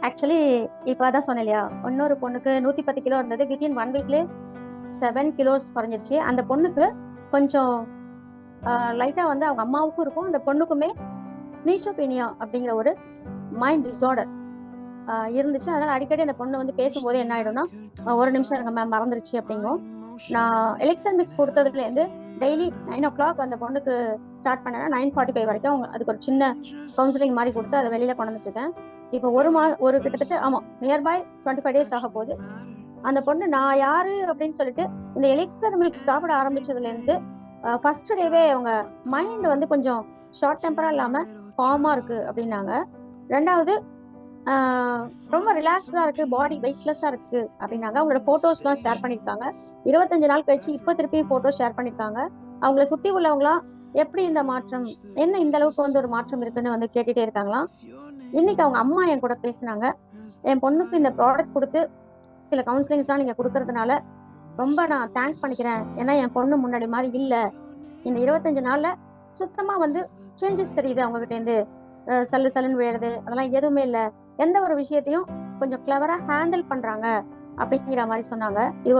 Actually இப்போ அதான் சொன்னேன் இல்லையா, இன்னொரு பொண்ணுக்கு 110 கிலோ இருந்தது. வித்தின் 1 வீக்லேயே 7 கிலோஸ் குறைஞ்சிருச்சு. அந்த பொண்ணுக்கு கொஞ்சம் லைட்டாக வந்து அவங்க அம்மாவுக்கும் இருக்கும், அந்த பொண்ணுக்குமே ஸ்னீஷோபீனியா அப்படிங்கிற ஒரு மைண்ட் டிஸார்டர் இருந்துச்சு. அதனால அடிக்கடி அந்த பொண்ணு வந்து பேசும்போது என்ன ஆயிடும்னா, ஒரு நிமிஷம் இருங்க மேம் மறந்துருச்சு அப்படிங்கும். நான் எலெக்சன் மிக்ஸ் கொடுத்ததுலேருந்து டெய்லி 9 o'clock அந்த பொண்ணுக்கு ஸ்டார்ட் பண்ணேன்னா 9:45 வரைக்கும் அவங்க அதுக்கு ஒரு சின்ன கவுன்சிலிங் மாதிரி கொடுத்து அதை வெளியில கொண்டு வந்துருக்கேன். இப்போ ஒரு கிட்டத்தட்ட நியர்பை 25 days ஆக போகுது. அந்த பொண்ணு நான் யாரு அப்படின்னு சொல்லிட்டு இந்த எலிக்சர் மில்க் சாப்பிட ஆரம்பிச்சதுல இருந்து ஃபர்ஸ்ட் டேவே அவங்க மைண்ட் வந்து கொஞ்சம் ஷார்ட் டெம்பரா இல்லாம காமா இருக்கு அப்படின்னாங்க. ரெண்டாவது ரொம்ப ரிலாக்ஸ்டா இருக்கு, பாடி வெயிட்லெஸ்ஸா இருக்கு அப்படின்னாங்க. அவங்களோட போட்டோஸ்லாம் ஷேர் பண்ணிருக்காங்க. 25 நாள் கழிச்சு இப்ப திருப்பி போட்டோ ஷேர் பண்ணிருக்காங்க. அவங்கள சுத்தி உள்ளவங்களாம் எப்படி இந்த மாற்றம், என்ன இந்த அளவுக்கு வந்து ஒரு மாற்றம் இருக்குன்னு வந்து கேட்டுட்டே இருக்காங்களாம். இன்னைக்கு அவங்க அம்மா என் கூட பேசினாங்க. என் பொண்ணுக்கு இந்த ப்ராடக்ட் கொடுத்து சில கவுன்சிலிங்ஸ்லாம் நீங்க கொடுக்கறதுனால ரொம்ப நான் தேங்க்ஸ் பண்ணிக்கிறேன். ஏன்னா என் பொண்ணு முன்னாடி மாதிரி இல்ல, இந்த 25 நாள்ல சுத்தமா வந்து சேஞ்சஸ் தெரியுது. அவங்க கிட்ட இருந்து சல்லு சல்லுன்னு விழுறது அதெல்லாம் எதுவுமே இல்ல, எந்த ஒரு விஷயத்தையும் கொஞ்சம் கிளவரா ஹேண்டில் பண்றாங்க அப்படிங்கிற மாதிரி சொன்னாங்க. இது